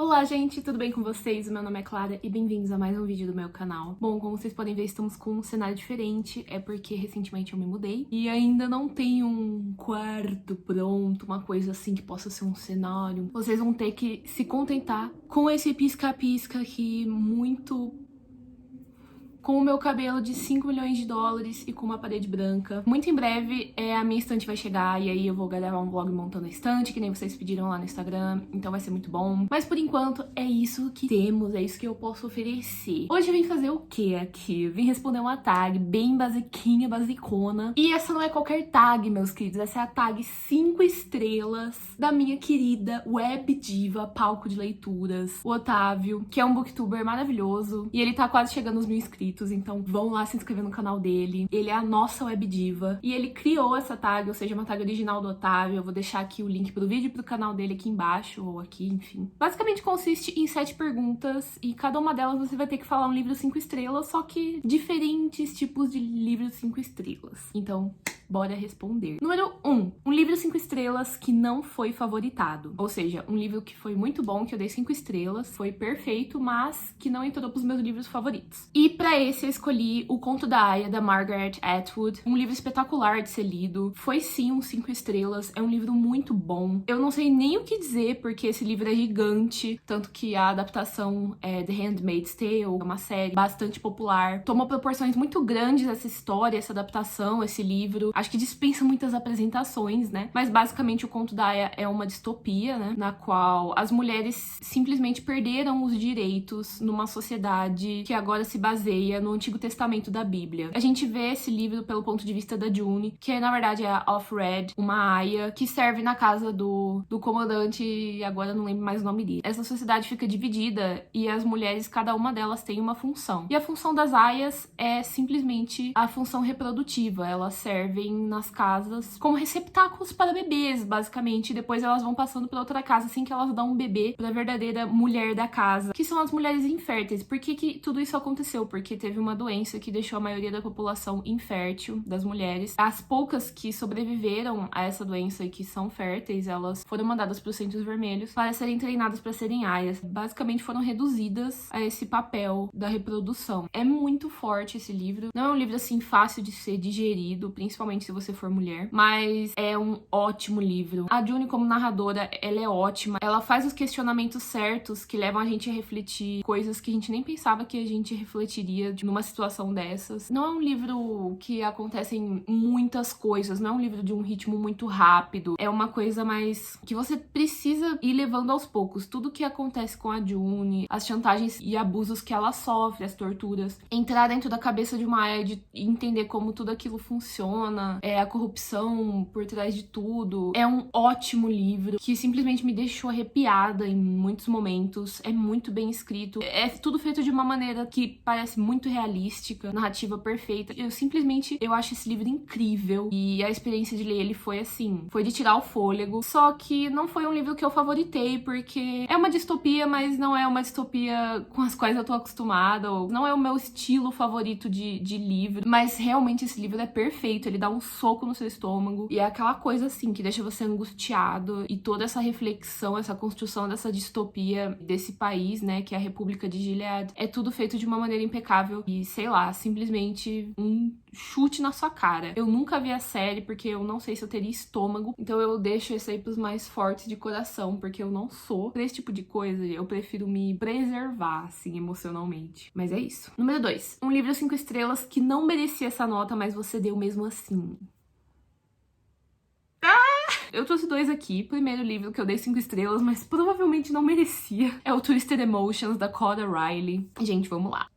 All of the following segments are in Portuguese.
Olá, gente, tudo bem com vocês? Meu nome é Clara e bem-vindos a mais um vídeo do meu canal. Bom, como vocês podem ver, estamos com um cenário diferente, é porque recentemente eu me mudei e ainda não tenho um quarto pronto, uma coisa assim que possa ser um cenário. Vocês vão ter que se contentar com esse pisca-pisca aqui muito... com o meu cabelo de 5 milhões de dólares e com uma parede branca. Muito em breve a minha estante vai chegar e aí eu vou gravar um vlog montando a estante, que nem vocês pediram lá no Instagram, então vai ser muito bom. Mas por enquanto é isso que temos, é isso que eu posso oferecer. Hoje eu vim fazer o que aqui? Eu vim responder uma tag bem basiquinha, basicona. E essa não é qualquer tag, meus queridos, essa é a tag 5 estrelas da minha querida web diva, palco de leituras, o Otávio, que é um booktuber maravilhoso e ele tá quase chegando aos 1000 inscritos. Então vão lá se inscrever no canal dele. Ele é a nossa web diva e ele criou essa tag, ou seja, uma tag original do Otávio. Eu vou deixar aqui o link pro vídeo e pro canal dele aqui embaixo, ou aqui, enfim. Basicamente consiste em 7 perguntas e cada uma delas você vai ter que falar um livro 5 estrelas, só que diferentes tipos de livros 5 estrelas. Então, bora responder. Número 1. Um livro 5 estrelas que não foi favoritado. Ou seja, um livro que foi muito bom, que eu dei 5 estrelas, foi perfeito, mas que não entrou pros meus livros favoritos. E pra esse eu escolhi O Conto da Aia, da Margaret Atwood. Um livro espetacular de ser lido. Foi sim um 5 estrelas, é um livro muito bom. Eu não sei nem o que dizer, porque esse livro é gigante, tanto que a adaptação é The Handmaid's Tale, é uma série bastante popular. Toma proporções muito grandes essa história, essa adaptação, esse livro. Acho que dispensa muitas apresentações, né? Mas basicamente O Conto da Aia é uma distopia, né? Na qual as mulheres simplesmente perderam os direitos numa sociedade que agora se baseia no Antigo Testamento da Bíblia. A gente vê esse livro pelo ponto de vista da June, que na verdade é a Offred, uma aia que serve na casa do comandante, e agora eu não lembro mais o nome dele. Essa sociedade fica dividida e as mulheres, cada uma delas tem uma função. E a função das aias é simplesmente a função reprodutiva. Elas servem nas casas como receptáculos para bebês, basicamente. E depois elas vão passando para outra casa assim que elas dão um bebê para a verdadeira mulher da casa, que são as mulheres inférteis. Por que tudo isso aconteceu? Porque teve uma doença que deixou a maioria da população infértil, das mulheres. As poucas que sobreviveram a essa doença e que são férteis, elas foram mandadas para os centros vermelhos para serem treinadas para serem aias. Basicamente foram reduzidas a esse papel da reprodução. É muito forte esse livro. Não é um livro assim fácil de ser digerido, principalmente se você for mulher, mas é um ótimo livro. A June, como narradora, ela é ótima. Ela faz os questionamentos certos que levam a gente a refletir coisas que a gente nem pensava que a gente refletiria numa situação dessas. Não é um livro que acontecem muitas coisas, não é um livro de um ritmo muito rápido. É uma coisa mais que você precisa ir levando aos poucos. Tudo que acontece com a June, as chantagens e abusos que ela sofre, as torturas, entrar dentro da cabeça de uma aia, de entender como tudo aquilo funciona, a corrupção por trás de tudo. É um ótimo livro que simplesmente me deixou arrepiada em muitos momentos. É muito bem escrito. É tudo feito de uma maneira que parece muito realística, narrativa perfeita. Eu acho esse livro incrível e a experiência de ler ele foi assim, foi de tirar o fôlego. Só que não foi um livro que eu favoritei, porque é uma distopia, mas não é uma distopia com as quais eu tô acostumada, ou não é o meu estilo favorito de livro, mas realmente esse livro é perfeito. Ele dá um soco no seu estômago e é aquela coisa assim que deixa você angustiado, e toda essa reflexão, essa construção dessa distopia desse país, né, que é a República de Gilead, é tudo feito de uma maneira impecável e, sei lá, simplesmente um chute na sua cara. Eu nunca vi a série porque eu não sei se eu teria estômago, então eu deixo esse aí pros mais fortes de coração, porque eu não sou pra esse tipo de coisa. Eu prefiro me preservar, assim, emocionalmente. Mas é isso. Número 2. Um livro 5 estrelas que não merecia essa nota, mas você deu mesmo assim. Eu trouxe 2 aqui. Primeiro livro que eu dei 5 estrelas, mas provavelmente não merecia, é o Twisted Emotions, da Coda Riley. Gente, vamos lá.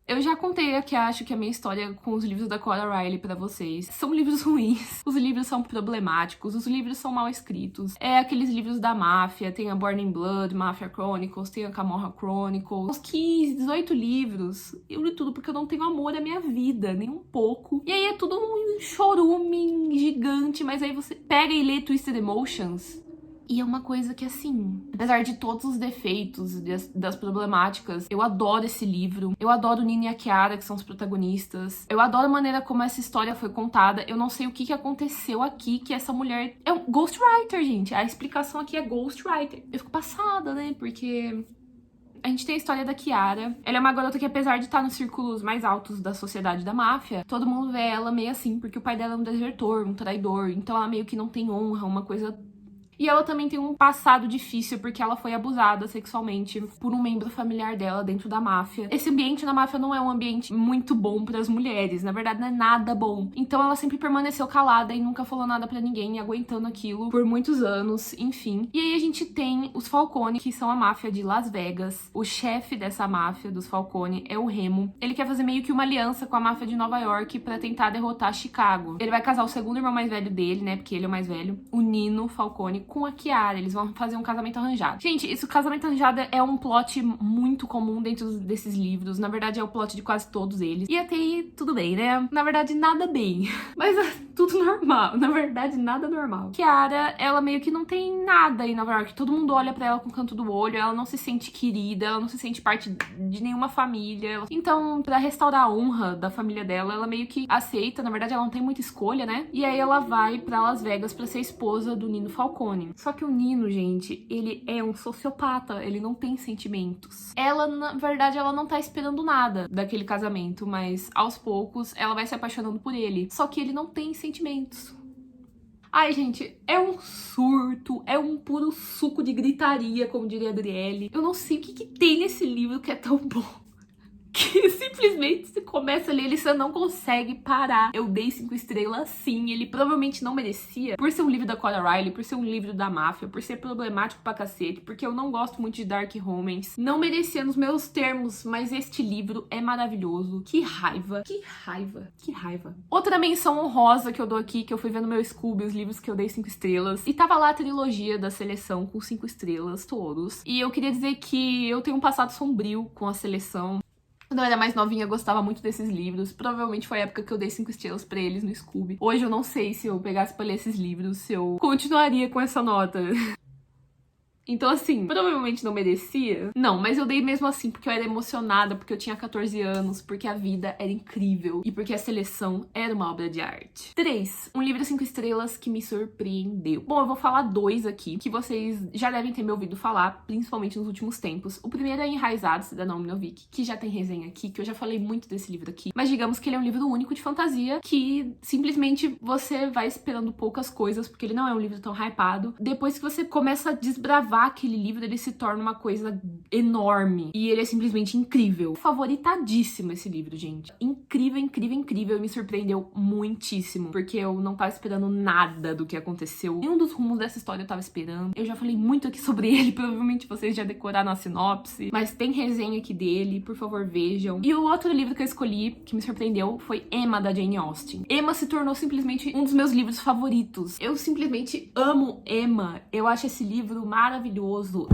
Eu já contei aqui, acho que a minha história com os livros da Cora Riley pra vocês. São livros ruins, os livros são problemáticos, os livros são mal escritos. É aqueles livros da máfia, tem a Born in Blood, Mafia Chronicles, tem a Camorra Chronicles. Uns 15, 18 livros. Eu li tudo porque eu não tenho amor à minha vida, nem um pouco. E aí é tudo um chorume gigante, mas aí você pega e lê Twisted Emotions. E é uma coisa que, assim, apesar de todos os defeitos, das problemáticas, eu adoro esse livro. Eu adoro o Nina e a Kiara, que são os protagonistas. Eu adoro a maneira como essa história foi contada. Eu não sei o que aconteceu aqui, que essa mulher... É um ghostwriter, gente. A explicação aqui é ghostwriter. Eu fico passada, né? Porque... a gente tem a história da Kiara. Ela é uma garota que, apesar de estar nos círculos mais altos da sociedade da máfia, todo mundo vê ela meio assim, porque o pai dela é um desertor, um traidor, então ela meio que não tem honra, uma coisa... E ela também tem um passado difícil, porque ela foi abusada sexualmente por um membro familiar dela dentro da máfia. Esse ambiente na máfia não é um ambiente muito bom para as mulheres, na verdade não é nada bom. Então ela sempre permaneceu calada e nunca falou nada pra ninguém, aguentando aquilo por muitos anos, enfim. E aí a gente tem os Falcone, que são a máfia de Las Vegas. O chefe dessa máfia, dos Falcone, é o Remo. Ele quer fazer meio que uma aliança com a máfia de Nova York pra tentar derrotar Chicago. Ele vai casar o segundo irmão mais velho dele, né, porque ele é o mais velho, o Nino Falcone, com a Kiara. Eles vão fazer um casamento arranjado. Gente, esse casamento arranjado é um plot muito comum dentro desses livros. Na verdade, é o plot de quase todos eles. E até aí, tudo bem, né? Na verdade, nada bem. Mas é tudo normal. Na verdade, nada normal. Kiara, ela meio que não tem nada em Nova York. Todo mundo olha pra ela com o canto do olho. Ela não se sente querida. Ela não se sente parte de nenhuma família. Então, pra restaurar a honra da família dela, ela meio que aceita. Na verdade, ela não tem muita escolha, né? E aí ela vai pra Las Vegas pra ser esposa do Nino Falcone. Só que o Nino, gente, ele é um sociopata, ele não tem sentimentos. Ela, na verdade, ela não tá esperando nada daquele casamento, mas aos poucos ela vai se apaixonando por ele. Só que ele não tem sentimentos. Ai, gente, é um surto, é um puro suco de gritaria, como diria a Adriele. Eu não sei o que tem nesse livro que é tão bom. Que simplesmente você começa a ler ele, você não consegue parar. Eu dei 5 estrelas sim, ele provavelmente não merecia, por ser um livro da Cora Riley, por ser um livro da máfia, por ser problemático pra cacete, porque eu não gosto muito de dark romance. Não merecia nos meus termos, mas este livro é maravilhoso. Que raiva, que raiva, que raiva. Outra menção honrosa que eu dou aqui, que eu fui ver no meu Scooby, os livros que eu dei 5 estrelas, e tava lá a trilogia da seleção com 5 estrelas, todos. E eu queria dizer que eu tenho um passado sombrio com a seleção. Quando eu era mais novinha, eu gostava muito desses livros. Provavelmente foi a época que eu dei 5 estrelas pra eles no Scooby. Hoje eu não sei se eu pegasse pra ler esses livros, se eu continuaria com essa nota. Então, assim, provavelmente não merecia. Não, mas eu dei mesmo assim, porque eu era emocionada, porque eu tinha 14 anos, porque a vida era incrível e porque a seleção era uma obra de arte. 3. Um livro 5 estrelas que me surpreendeu. Bom, eu vou falar 2 aqui, que vocês já devem ter me ouvido falar, principalmente nos últimos tempos. O primeiro é Enraizados, da Naomi Novik, que já tem resenha aqui, que eu já falei muito desse livro aqui. Mas digamos que ele é um livro único de fantasia, que simplesmente você vai esperando poucas coisas, porque ele não é um livro tão hypado. Depois que você começa a desbravar aquele livro, ele se torna uma coisa enorme. E ele é simplesmente incrível. Favoritadíssimo esse livro, gente. Incrível, incrível, incrível. E me surpreendeu muitíssimo. Porque eu não tava esperando nada do que aconteceu. Nenhum dos rumos dessa história eu tava esperando. Eu já falei muito aqui sobre ele. Provavelmente vocês já decoraram a sinopse. Mas tem resenha aqui dele. Por favor, vejam. E o outro livro que eu escolhi, que me surpreendeu, foi Emma, da Jane Austen. Emma se tornou simplesmente um dos meus livros favoritos. Eu simplesmente amo Emma. Eu acho esse livro maravilhoso.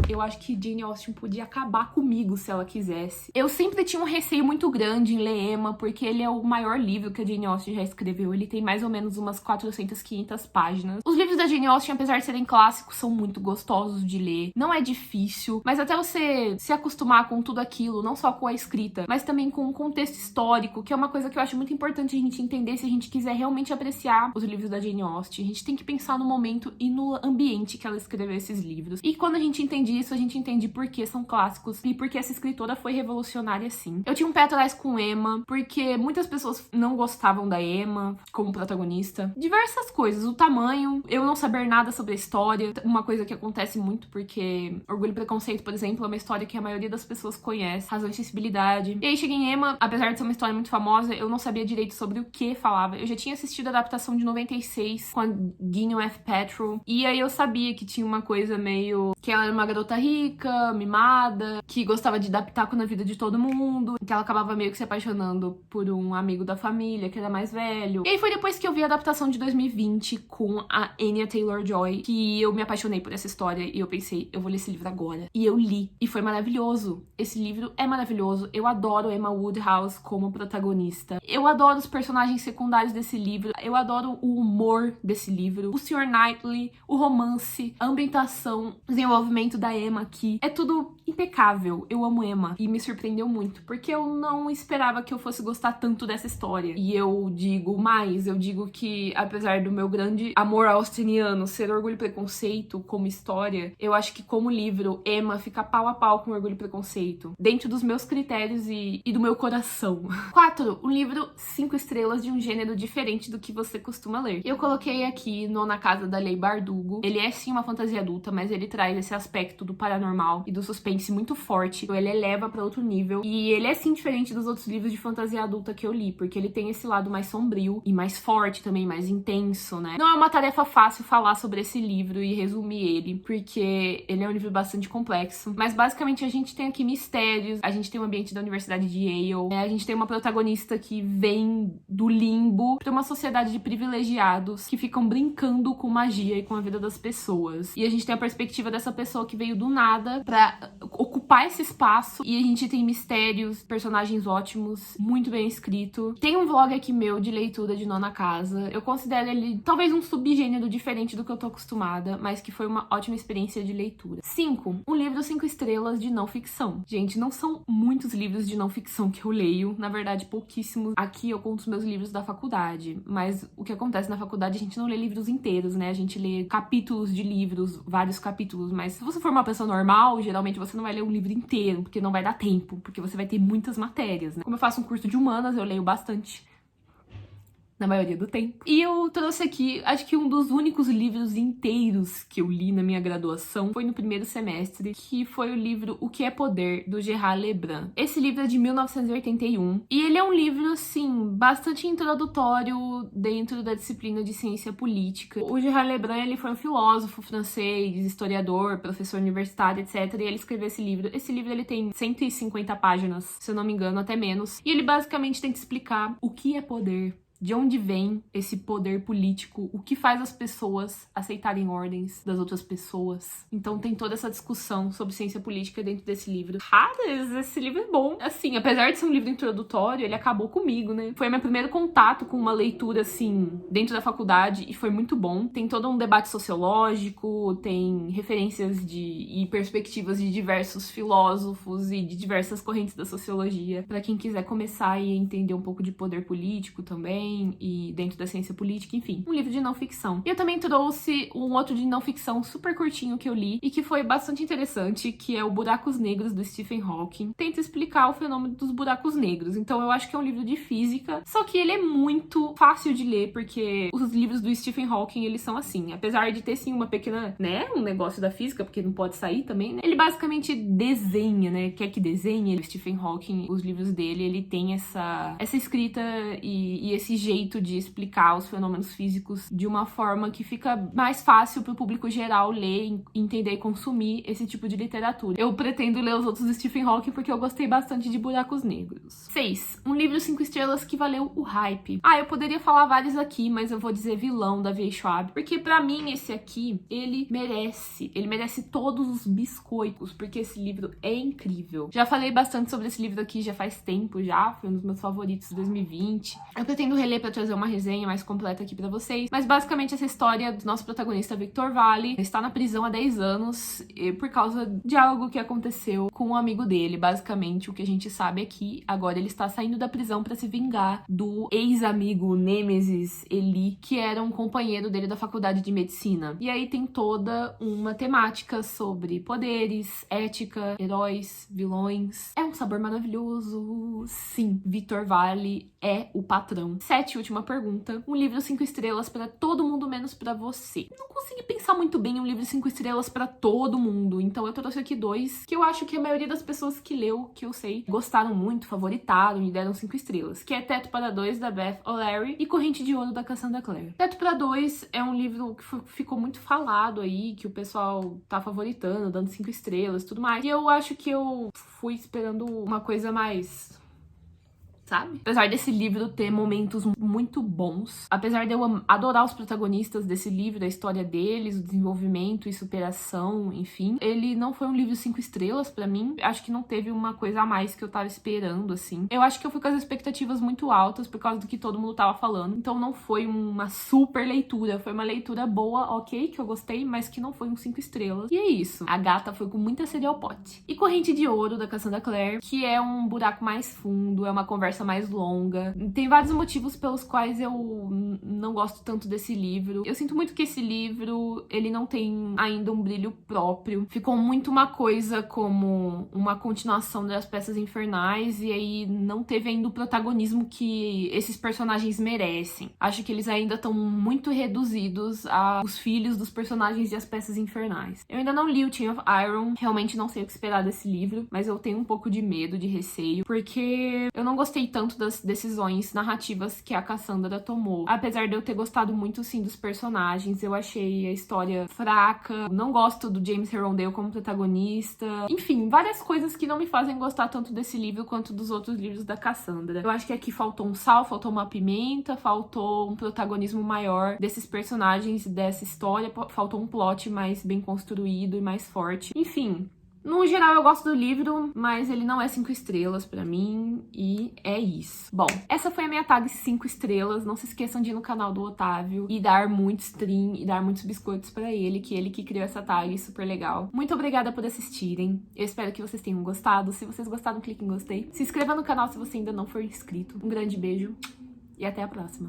Eu acho que Jane Austen podia acabar comigo se ela quisesse. Eu sempre tinha um receio muito grande em ler Emma, porque ele é o maior livro que a Jane Austen já escreveu. Ele tem mais ou menos umas 400, 500 páginas. Os livros da Jane Austen, apesar de serem clássicos, são muito gostosos de ler. Não é difícil, mas até você se acostumar com tudo aquilo, não só com a escrita, mas também com o contexto histórico, que é uma coisa que eu acho muito importante a gente entender se a gente quiser realmente apreciar os livros da Jane Austen. A gente tem que pensar no momento e no ambiente que ela escreveu esses livros. E quando a gente entende isso, a gente entende por que são clássicos e por que essa escritora foi revolucionária sim. Eu tinha um pé atrás com Emma, porque muitas pessoas não gostavam da Emma como protagonista. Diversas coisas, o tamanho, eu não saber nada sobre a história, uma coisa que acontece muito porque Orgulho e Preconceito, por exemplo, é uma história que a maioria das pessoas conhece, Razão e Sensibilidade. E aí cheguei em Emma, apesar de ser uma história muito famosa, eu não sabia direito sobre o que falava. Eu já tinha assistido a adaptação de 96 com a Guinness F. Paltrow, e aí eu sabia que tinha uma coisa meio que ela era uma garota rica, mimada, que gostava de dar pitaco na vida de todo mundo, que ela acabava meio que se apaixonando por um amigo da família, que era mais velho. E aí foi depois que eu vi a adaptação de 2020 com a Anya Taylor-Joy que eu me apaixonei por essa história e eu pensei, eu vou ler esse livro agora. E eu li, e foi maravilhoso. Esse livro é maravilhoso. Eu adoro Emma Woodhouse como protagonista. Eu adoro os personagens secundários desse livro. Eu adoro o humor desse livro. O Sr. Knightley, o romance, a ambientação, o desenvolvimento da Emma aqui. É tudo impecável. Eu amo Emma e me surpreendeu muito, porque eu não esperava que eu fosse gostar tanto dessa história. E eu digo que apesar do meu grande amor austiniano ser Orgulho e Preconceito como história, eu acho que como livro, Emma fica pau a pau com Orgulho e Preconceito, dentro dos meus critérios e do meu coração. 4. Um livro 5 estrelas de um gênero diferente do que você costuma ler. Eu coloquei aqui Na Casa da Lei Bardugo. Ele é sim uma fantasia adulta, mas ele traz esse aspecto do paranormal e do suspense muito forte. Ele eleva pra outro nível. E ele é sim diferente dos outros livros de fantasia adulta que eu li, porque ele tem esse lado mais sombrio e mais forte também, mais intenso, né? Não é uma tarefa fácil falar sobre esse livro e resumir ele, porque ele é um livro bastante complexo. Mas basicamente a gente tem aqui mistérios, a gente tem o ambiente da Universidade de Yale, a gente tem uma protagonista que vem do limbo pra uma sociedade de privilegiados que ficam brincando com magia e com a vida das pessoas. E a gente tem a perspectiva dessa pessoa que veio do nada pra ocupar esse espaço. E a gente tem mistérios, personagens ótimos, muito bem escrito. Tem um vlog aqui meu de leitura de Nona Casa. Eu considero ele talvez um subgênero diferente do que eu tô acostumada, mas que foi uma ótima experiência de leitura. 5. Um livro 5 estrelas de não ficção. Gente, não são muitos livros de não ficção que eu leio. Na verdade, pouquíssimos. Aqui eu conto os meus livros da faculdade. Mas o que acontece na faculdade, a gente não lê livros inteiros, né? A gente lê capítulos de livros, vários capítulos. Mas se você for uma pessoa normal, geralmente você não vai ler um livro inteiro, porque não vai dar tempo, porque você vai ter muitas matérias, né? Como eu faço um curso de humanas, eu leio bastante. Na maioria do tempo. E eu trouxe aqui, acho que um dos únicos livros inteiros que eu li na minha graduação foi no primeiro semestre, que foi o livro O que é Poder, do Gerard Lebrun. Esse livro é de 1981, e ele é um livro, assim, bastante introdutório dentro da disciplina de ciência política. O Gerard Lebrun, ele foi um filósofo francês, historiador, professor universitário, etc, e ele escreveu esse livro. Esse livro, ele tem 150 páginas, se eu não me engano, até menos, e ele basicamente tenta explicar o que é poder, de onde vem esse poder político, o que faz as pessoas aceitarem ordens das outras pessoas. Então tem toda essa discussão sobre ciência política dentro desse livro. Esse livro é bom. Assim, apesar de ser um livro introdutório, ele acabou comigo, né? Foi meu primeiro contato com uma leitura, assim, dentro da faculdade, e foi muito bom. Tem todo um debate sociológico, tem referências e perspectivas de diversos filósofos e de diversas correntes da sociologia, pra quem quiser começar e entender um pouco de poder político também, e dentro da ciência política, enfim. Um livro de não ficção. E eu também trouxe um outro de não ficção super curtinho que eu li e que foi bastante interessante, que é o Buracos Negros, do Stephen Hawking. Tenta explicar o fenômeno dos buracos negros. Então eu acho que é um livro de física, só que ele é muito fácil de ler, porque os livros do Stephen Hawking, eles são assim. Apesar de ter, sim, uma pequena, né, um negócio da física, porque não pode sair também, né? Ele basicamente desenha, né? Quer que desenhe? O Stephen Hawking, os livros dele, ele tem essa escrita e esse jeito de explicar os fenômenos físicos de uma forma que fica mais fácil pro público geral ler, entender e consumir esse tipo de literatura. Eu pretendo ler os outros do Stephen Hawking porque eu gostei bastante de Buracos Negros. 6. Um livro 5 estrelas que valeu o hype. Eu poderia falar vários aqui, mas eu vou dizer Vilão, da V. Schwab, porque pra mim esse aqui, ele merece todos os biscoitos, porque esse livro é incrível. Já falei bastante sobre esse livro aqui já faz tempo já, foi um dos meus favoritos de 2020. Eu pretendo reler pra trazer uma resenha mais completa aqui pra vocês, mas basicamente essa história do nosso protagonista Victor Valley está na prisão há 10 anos por causa de algo que aconteceu com um amigo dele. Basicamente o que a gente sabe é que agora ele está saindo da prisão pra se vingar do ex-amigo Nêmesis Eli, que era um companheiro dele da faculdade de medicina. E aí tem toda uma temática sobre poderes, ética, heróis, vilões. É um sabor maravilhoso. Sim, Victor Valley é o patrão. 7, última pergunta. Um livro 5 estrelas pra todo mundo, menos pra você. Não consegui pensar muito bem em um livro 5 estrelas pra todo mundo, então eu trouxe aqui 2 que eu acho que a maioria das pessoas que leu, que eu sei, gostaram muito, favoritaram e deram 5 estrelas, que é Teto para Dois, da Beth O'Leary, e Corrente de Ouro, da Cassandra Clare. Teto para Dois é um livro que ficou muito falado aí, que o pessoal tá favoritando, dando 5 estrelas e tudo mais, e eu acho que eu fui esperando uma coisa mais sabe? Apesar desse livro ter momentos muito bons, apesar de eu adorar os protagonistas desse livro, a história deles, o desenvolvimento e superação, enfim, ele não foi um livro 5 estrelas pra mim. Acho que não teve uma coisa a mais que eu tava esperando, assim. Eu acho que eu fui com as expectativas muito altas por causa do que todo mundo tava falando, então não foi uma super leitura, foi uma leitura boa, ok, que eu gostei, mas que não foi um 5 estrelas. E é isso. A gata foi com muita sede ao pote. E Corrente de Ouro, da Cassandra Clare, que é um buraco mais fundo, é uma conversa mais longa. Tem vários motivos pelos quais eu não gosto tanto desse livro. Eu sinto muito que esse livro, ele não tem ainda um brilho próprio. Ficou muito uma coisa como uma continuação das Peças Infernais, e aí não teve ainda o protagonismo que esses personagens merecem. Acho que eles ainda estão muito reduzidos aos filhos dos personagens de As Peças Infernais. Eu ainda não li o Chain of Iron, realmente não sei o que esperar desse livro, mas eu tenho um pouco de medo, de receio, porque eu não gostei tanto das decisões narrativas que a Cassandra tomou. Apesar de eu ter gostado muito, sim, dos personagens, eu achei a história fraca, não gosto do James Herondale como protagonista, enfim, várias coisas que não me fazem gostar tanto desse livro quanto dos outros livros da Cassandra. Eu acho que aqui faltou um sal, faltou uma pimenta, faltou um protagonismo maior desses personagens, dessa história, faltou um plot mais bem construído e mais forte. Enfim, no geral, eu gosto do livro, mas ele não é 5 estrelas pra mim, e é isso. Bom, essa foi a minha tag 5 estrelas. Não se esqueçam de ir no canal do Otávio e dar muito stream e dar muitos biscoitos pra ele que criou essa tag, super legal. Muito obrigada por assistirem. Eu espero que vocês tenham gostado. Se vocês gostaram, clique em gostei. Se inscreva no canal se você ainda não for inscrito. Um grande beijo e até a próxima.